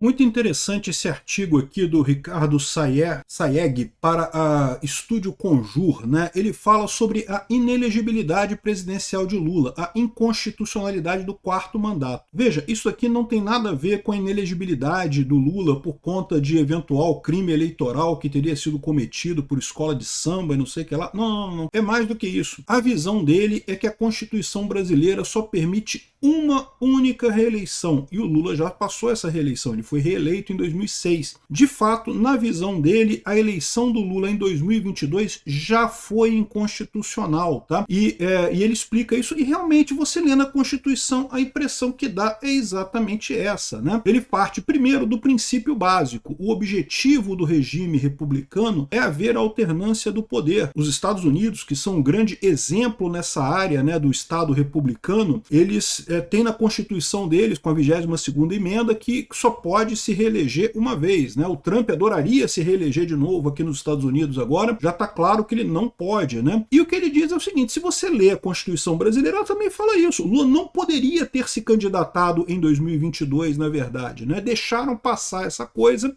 Muito interessante esse artigo aqui do Ricardo Sayegh para a Estúdio Conjur, né? Ele fala sobre a inelegibilidade presidencial de Lula, a inconstitucionalidade do quarto mandato. Veja, isso aqui não tem nada a ver com a inelegibilidade do Lula por conta de eventual crime eleitoral que teria sido cometido por escola de samba e não sei o que lá. Não. É mais do que isso. A visão dele é que a Constituição brasileira só permite uma única reeleição, e o Lula já passou essa reeleição, ele foi reeleito em 2006. De fato, na visão dele, a eleição do Lula em 2022 já foi inconstitucional, tá? E ele explica isso, e realmente você lendo a Constituição, a impressão que dá é exatamente essa, né? Ele parte primeiro do princípio básico. O objetivo do regime republicano é haver alternância do poder. Os Estados Unidos, que são um grande exemplo nessa área, né, do Estado republicano, eles têm na Constituição deles, com a 22ª emenda, que só pode se reeleger uma vez, né? O Trump adoraria se reeleger de novo aqui nos Estados Unidos agora, já está claro que ele não pode, né? E o que ele diz é o seguinte: se você lê a Constituição brasileira, ela também fala isso. O Lula não poderia ter se candidatado em 2022, na verdade, né? Deixaram passar essa coisa,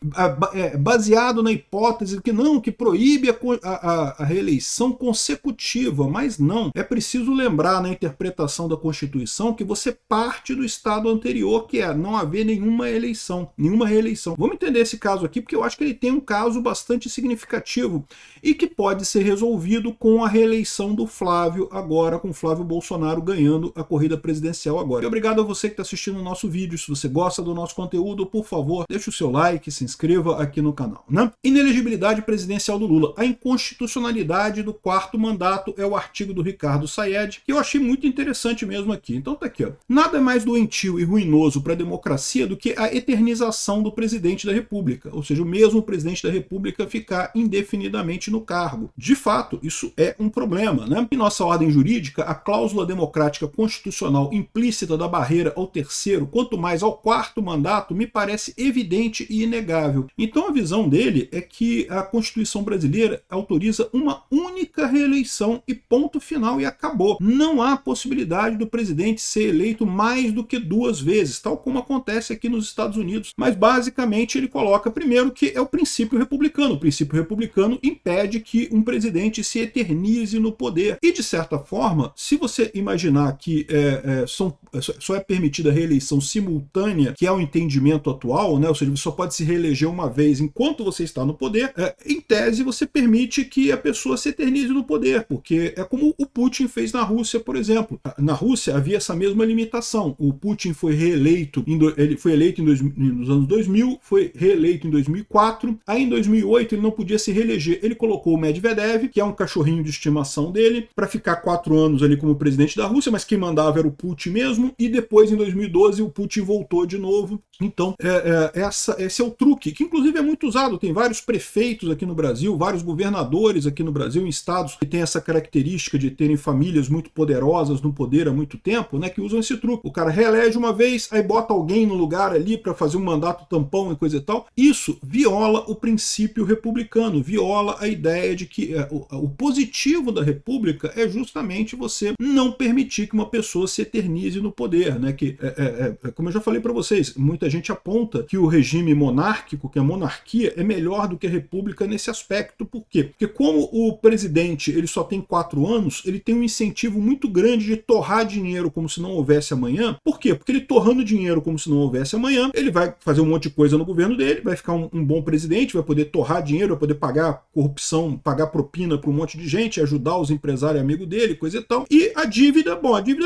baseado na hipótese que proíbe a reeleição consecutiva, mas não. É preciso lembrar na interpretação da Constituição que você parte do estado anterior, que é não haver nenhuma reeleição. Vamos entender esse caso aqui, porque eu acho que ele tem um caso bastante significativo e que pode ser resolvido com a reeleição do Flávio agora, com o Flávio Bolsonaro ganhando a corrida presidencial agora. E obrigado a você que está assistindo o nosso vídeo. Se você gosta do nosso conteúdo, por favor, deixe o seu like, se inscreva aqui no canal, né? Inelegibilidade presidencial do Lula. A inconstitucionalidade do quarto mandato é o artigo do Ricardo Sayegh, que eu achei muito interessante mesmo aqui. Então tá aqui, ó. Nada é mais doentio e ruinoso para a democracia do que a eternização do presidente da República, ou seja, o mesmo presidente da República ficar indefinidamente no cargo. De fato, isso é um problema, né? Em nossa ordem jurídica, a cláusula democrática constitucional implícita da barreira ao terceiro, quanto mais ao quarto mandato, me parece evidente e inegável. Então a visão dele é que a Constituição brasileira autoriza uma única reeleição e ponto final, e acabou. Não há possibilidade do presidente ser eleito mais do que 2 vezes, tal como acontece aqui nos Estados Unidos. Mas basicamente ele coloca primeiro que é o princípio republicano. O princípio republicano impede que um presidente se eternize no poder. E de certa forma, se você imaginar que só é permitida a reeleição simultânea, que é o entendimento atual, né? Ou seja, você só pode se reeleger uma vez enquanto você está no poder, em tese você permite que a pessoa se eternize no poder, porque é como o Putin fez na Rússia, por exemplo. Na Rússia havia essa mesma limitação. O Putin foi reeleito, ele foi eleito nos anos 2000, foi reeleito em 2004, aí em 2008 ele não podia se reeleger. Ele colocou o Medvedev, que é um cachorrinho de estimação dele, para ficar 4 anos ali como presidente da Rússia, mas quem mandava era o Putin mesmo, e depois em 2012 o Putin voltou de novo. Então esse é o truque, que inclusive é muito usado. Tem vários prefeitos aqui no Brasil, vários governadores aqui no Brasil, em estados que têm essa característica de terem famílias muito poderosas no poder há muito tempo, né, que usam esse truque. O cara reelege uma vez, aí bota alguém no lugar ali para fazer um mandato tampão e coisa e tal. Isso viola o princípio republicano, viola a ideia de que o positivo da república é justamente você não permitir que uma pessoa se eternize no poder, né? Como eu já falei para vocês, muita gente aponta que o regime monárquico, que a monarquia, é melhor do que a república nesse aspecto. Por quê? Porque como o presidente ele só tem 4 anos, ele tem um incentivo muito grande de torrar dinheiro como se não houvesse amanhã. Por quê? Porque ele torrando dinheiro como se não houvesse amanhã, ele vai fazer um monte de coisa no governo dele, vai ficar um bom presidente, vai poder torrar dinheiro, vai poder pagar corrupção, pagar propina para um monte de gente, ajudar os empresários amigos dele, coisa e tal. E a dívida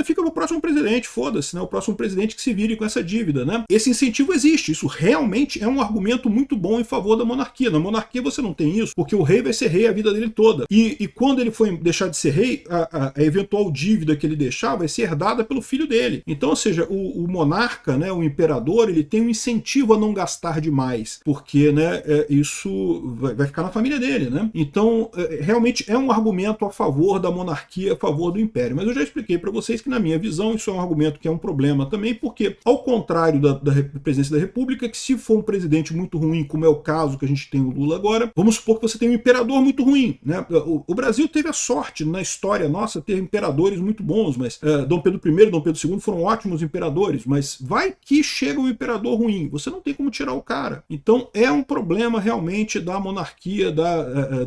fica pro próximo presidente, foda-se, né? O próximo presidente que se vire com essa dívida, né? Esse incentivo existe, isso realmente é um argumento muito bom em favor da monarquia. Na monarquia você não tem isso, porque o rei vai ser rei a vida dele toda. E quando ele for deixar de ser rei, a eventual dívida que ele deixar vai ser herdada pelo filho dele. Então, ou seja, o monarca, né, o imperador, ele tem um incentivo a não gastar demais, porque, né, isso vai ficar na família dele, né? Então, realmente é um argumento a favor da monarquia, a favor do império. Mas eu já expliquei para vocês que, na minha visão, isso é um argumento que é um problema também, porque, ao contrário da presidência da República, que se for um presidente muito ruim, como é o caso que a gente tem o Lula agora, vamos supor que você tem um imperador muito ruim, né? O Brasil teve a sorte, na história nossa, ter imperadores muito bons, mas Dom Pedro I, Dom Pedro Pedro II foram ótimos imperadores, mas vai que chega um imperador ruim, você não tem como tirar o cara. Então é um problema realmente da monarquia,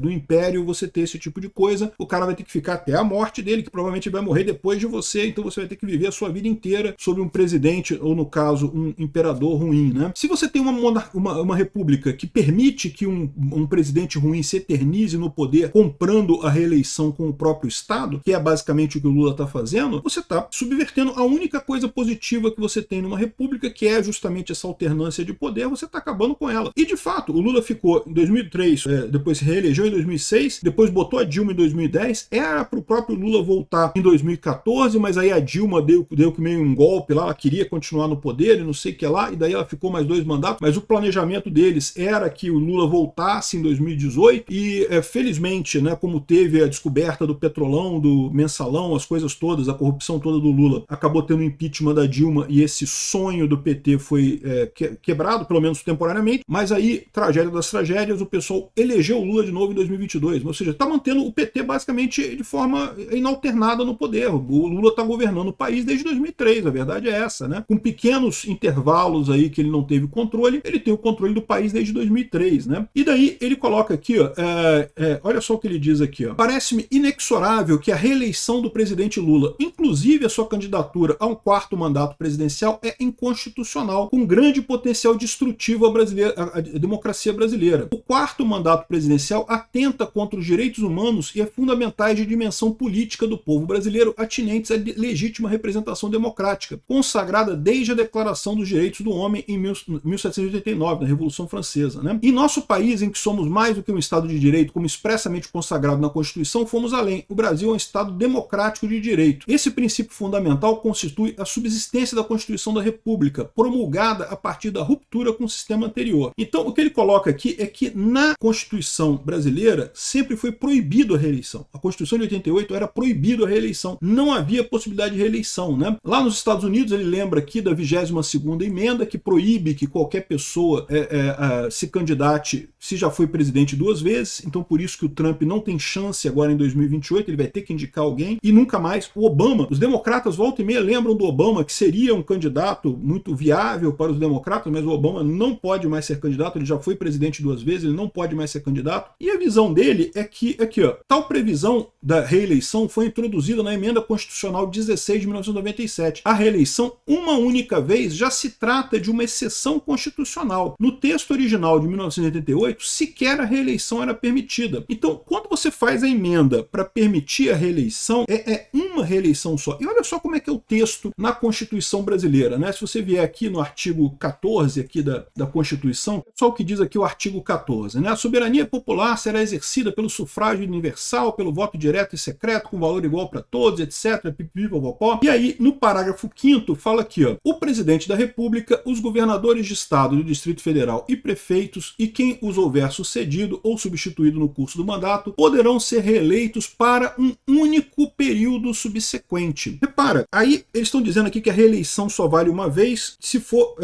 do império, você ter esse tipo de coisa. O cara vai ter que ficar até a morte dele, que provavelmente vai morrer depois de você, então você vai ter que viver a sua vida inteira sob um presidente, ou no caso, um imperador ruim, né? Se você tem uma república que permite que um presidente ruim se eternize no poder comprando a reeleição com o próprio Estado, que é basicamente o que o Lula está fazendo, você está subvertendo a única coisa positiva que você tem numa república, que é justamente essa alternância de poder, você está acabando com ela. E de fato, o Lula ficou em 2003, depois se reelegeu em 2006, depois botou a Dilma em 2010, era para o próprio Lula voltar em 2014, mas aí a Dilma deu que meio um golpe lá, ela queria continuar no poder e não sei o que lá, e daí ela ficou mais 2 mandatos, mas o planejamento deles era que o Lula voltasse em 2018 e felizmente, né, como teve a descoberta do Petrolão, do Mensalão, as coisas todas, a corrupção toda do Lula, acabou tendo o impeachment da Dilma e esse sonho do PT foi quebrado, pelo menos temporariamente, mas aí, tragédia das tragédias, o pessoal elegeu o Lula de novo em 2022, ou seja, está mantendo o PT basicamente de forma inalternada no poder. O Lula está governando o país desde 2003, a verdade é essa, né? Com pequenos intervalos aí que ele não teve controle, ele tem o controle do país desde 2003, né? E daí ele coloca aqui, ó, olha só o que ele diz aqui, ó. Parece-me inexorável que a reeleição do presidente Lula, inclusive a sua candidatura a um 4º mandato presidencial, é inconstitucional, com grande potencial destrutivo à democracia brasileira. O 4º mandato presidencial atenta contra os direitos humanos e é fundamentais de dimensão política do povo brasileiro atinentes à legítima representação democrática, consagrada desde a Declaração dos Direitos do Homem em 1789, na Revolução Francesa, né? Em nosso país, em que somos mais do que um Estado de Direito, como expressamente consagrado na Constituição, fomos além. O Brasil é um Estado democrático de direito. Esse princípio fundamental constitui a subsistência da Constituição da República, promulgada a partir da ruptura com o sistema anterior. Então, o que ele coloca aqui é que na Constituição brasileira sempre foi proibido a reeleição. A Constituição de 88 era proibido a reeleição. Não havia possibilidade de reeleição, né? Lá nos Estados Unidos, ele lembra aqui da 22ª emenda, que proíbe que qualquer pessoa se candidate se já foi presidente 2 vezes, então por isso que o Trump não tem chance agora em 2028, ele vai ter que indicar alguém, e nunca mais o Obama. Os democratas volta e meia lembram do Obama, que seria um candidato muito viável para os democratas, mas o Obama não pode mais ser candidato, ele já foi presidente 2 vezes, ele não pode mais ser candidato, e a visão dele é que, aqui ó, tal previsão da reeleição foi introduzida na Emenda Constitucional 16 de 1997. A reeleição, uma única vez, já se trata de uma exceção constitucional. No texto original de 1988, sequer a reeleição era permitida. Então, quando você faz a emenda para permitir a reeleição, é uma reeleição só. E olha só como é que é o texto na Constituição brasileira, né? Se você vier aqui no artigo 14 aqui da Constituição, só o que diz aqui o artigo 14, né? A soberania popular será exercida pelo sufrágio universal, pelo voto direto e secreto, com valor igual para todos, etc. Pipipipopopó. E aí, no parágrafo 5º, fala aqui, ó, o presidente da República, os governadores de Estado do Distrito Federal e prefeitos e quem os houver sucedido ou substituído no curso do mandato poderão ser reeleitos para um único período subsequente. Repara, aí eles estão dizendo aqui que a reeleição só vale uma vez se for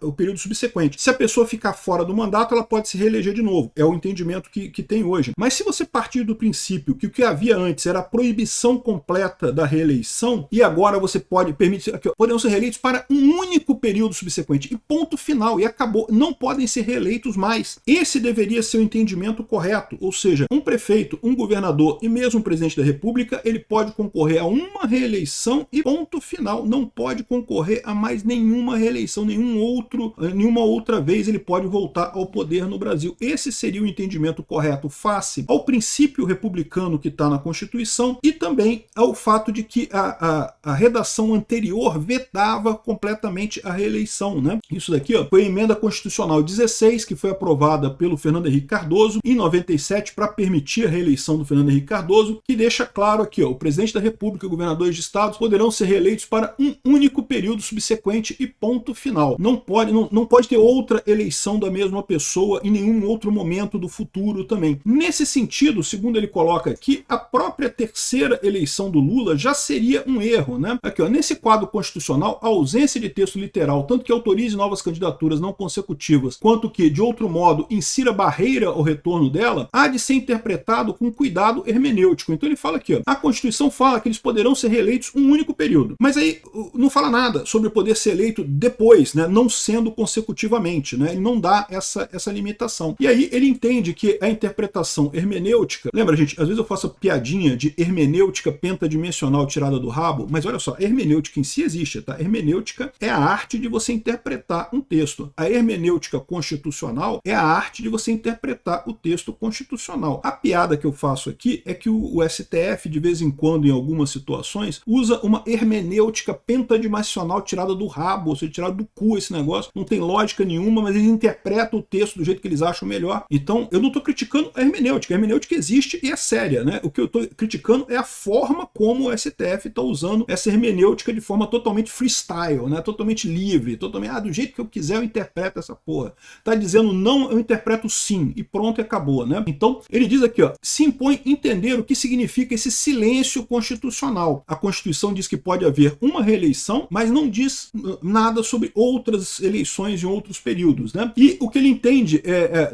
o período subsequente. Se a pessoa ficar fora do mandato, ela pode se reeleger de novo. É o entendimento que tem hoje. Mas se você partir do princípio que o que havia antes era a proibição completa da reeleição, e agora você pode permitir, aqui, ó, poderão ser reeleitos para um único período subsequente. E ponto final. E acabou. Não podem ser reeleitos mais. Esse deveria ser o entendimento correto, ou seja, um prefeito, um governador e mesmo um presidente da República, ele pode concorrer a uma reeleição e ponto final, não pode concorrer a mais nenhuma reeleição, nenhuma outra vez ele pode voltar ao poder no Brasil. Esse seria o entendimento correto face ao princípio republicano que está na Constituição e também ao fato de que a redação anterior vetava completamente a reeleição, né? Isso daqui, ó, foi a Emenda Constitucional 16, que foi aprovada pelo Fernando Henrique Cardoso em 97 para permitir a reeleição do Fernando Henrique Cardoso, que deixa claro aqui, ó, o presidente da República e governadores de estados poderão ser reeleitos para um único período subsequente e ponto final. Não pode ter outra eleição da mesma pessoa em nenhum outro momento do futuro também. Nesse sentido, segundo ele coloca aqui, a própria terceira eleição do Lula já seria um erro, né? Aqui, ó, nesse quadro constitucional, a ausência de texto literal, tanto que autorize novas candidaturas não consecutivas, quanto que, de outro modo, insira barreira ao retorno dela, há de ser interpretada interpretado com cuidado hermenêutico. Então ele fala aqui, ó, a Constituição fala que eles poderão ser reeleitos um único período, mas aí não fala nada sobre poder ser eleito depois, né, não sendo consecutivamente, né, ele não dá essa limitação. E aí ele entende que a interpretação hermenêutica, lembra gente, às vezes eu faço a piadinha de hermenêutica pentadimensional tirada do rabo, mas olha só, a hermenêutica em si existe, tá? Hermenêutica é a arte de você interpretar um texto. A hermenêutica constitucional é a arte de você interpretar o texto constitucional. A piada que eu faço aqui é que o STF, de vez em quando, em algumas situações, usa uma hermenêutica pentadimensional tirada do rabo, ou seja, tirada do cu esse negócio. Não tem lógica nenhuma, mas eles interpretam o texto do jeito que eles acham melhor. Então, eu não estou criticando a hermenêutica. A hermenêutica existe e é séria, né? O que eu estou criticando é a forma como o STF está usando essa hermenêutica de forma totalmente freestyle, né? Totalmente livre, totalmente, do jeito que eu quiser eu interpreto essa porra. Tá dizendo não, eu interpreto sim, e pronto, e acabou, né? Então, ele diz aqui, ó, se impõe entender o que significa esse silêncio constitucional. A Constituição diz que pode haver uma reeleição, mas não diz nada sobre outras eleições em outros períodos, né? E o que ele entende,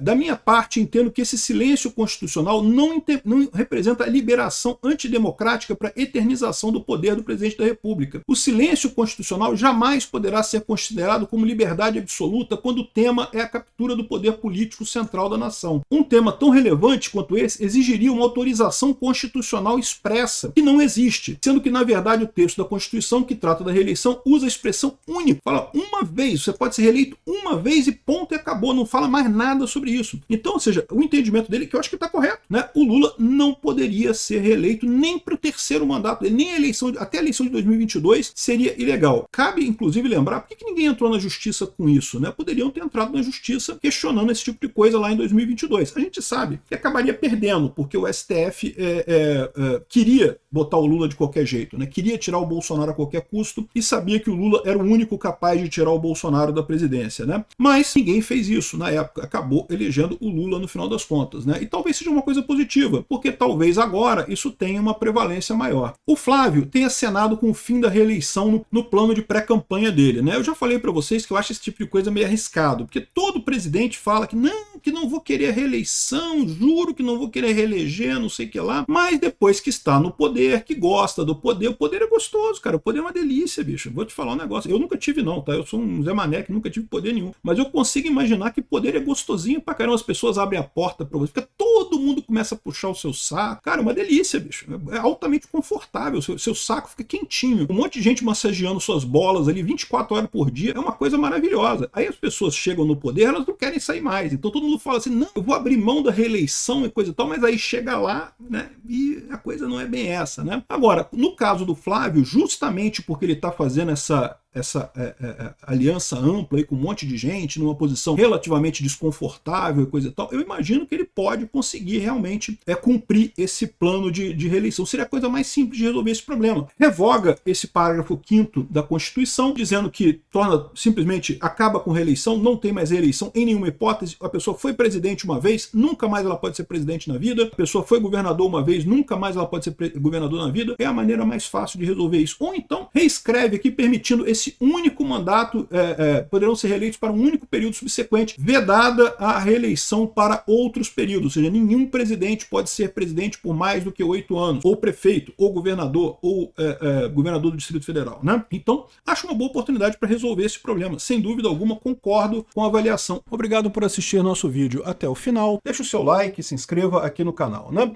da minha parte, entendo que esse silêncio constitucional não representa a liberação antidemocrática para eternização do poder do presidente da República. O silêncio constitucional jamais poderá ser considerado como liberdade absoluta quando o tema é a captura do poder político central da nação. Um tema tão relevante quanto esse exigiria uma autorização constitucional expressa, que não existe, sendo que, na verdade, o texto da Constituição que trata da reeleição usa a expressão única. Fala uma vez, você pode ser reeleito uma vez e ponto, e acabou, não fala mais nada sobre isso. Então, ou seja, o entendimento dele, que eu acho que está correto, né? O Lula não poderia ser reeleito nem para o terceiro mandato dele, nem a eleição, até a eleição de 2022 seria ilegal. Cabe, inclusive, lembrar por que ninguém entrou na justiça com isso, né? Poderiam ter entrado na justiça questionando esse tipo de coisa lá em 2022. A gente sabe que acabaria perdendo, porque o STF queria botar o Lula de qualquer jeito, né? Queria tirar o Bolsonaro a qualquer custo e sabia que o Lula era o único capaz de tirar o Bolsonaro da presidência, né? Mas ninguém fez isso na época, acabou elegendo o Lula no final das contas, né? E talvez seja uma coisa positiva, porque talvez agora isso tenha uma prevalência maior. O Flávio tem acenado com o fim da reeleição no plano de pré-campanha dele, né? Eu já falei para vocês que eu acho esse tipo de coisa meio arriscado, porque todo presidente fala que não vou querer reeleição, juro que não vou querer reeleger, não sei o que lá, mas depois que está no poder, que gosta do poder, o poder é gostoso, cara, o poder é uma delícia, bicho. Vou te falar um negócio, eu nunca tive não, tá? Eu sou um Zé Mané que nunca tive poder nenhum, mas eu consigo imaginar que poder é gostosinho pra caramba, as pessoas abrem a porta pra você, fica todo mundo começa a puxar o seu saco, cara, é uma delícia, bicho, é altamente confortável, seu saco fica quentinho, um monte de gente massageando suas bolas ali 24 horas por dia, é uma coisa maravilhosa. Aí as pessoas chegam no poder, elas não querem sair mais, então todo mundo fala assim, não, eu vou abrir mão da reeleição e coisa e tal, mas aí chega lá, né, e a coisa não é bem essa, né? Agora, no caso do Flávio, justamente porque ele tá fazendo essa aliança ampla aí com um monte de gente, numa posição relativamente desconfortável e coisa e tal, eu imagino que ele pode conseguir realmente cumprir esse plano de reeleição. Seria a coisa mais simples de resolver esse problema. Revoga esse parágrafo 5º da Constituição, dizendo que simplesmente acaba com reeleição, não tem mais reeleição em nenhuma hipótese, a pessoa foi presidente uma vez, nunca mais ela pode ser presidente na vida, a pessoa foi governador uma vez, nunca mais ela pode ser governador na vida, é a maneira mais fácil de resolver isso. Ou então, reescreve aqui, permitindo esse único mandato, poderão ser reeleitos para um único período subsequente, vedada a reeleição para outros períodos, ou seja, nenhum presidente pode ser presidente por mais do que 8 anos, ou prefeito, ou governador do Distrito Federal, né? Então, acho uma boa oportunidade para resolver esse problema. Sem dúvida alguma, concordo com a avaliação. Obrigado por assistir nosso vídeo até o final. Deixa o seu like, se inscreva aqui no canal, né?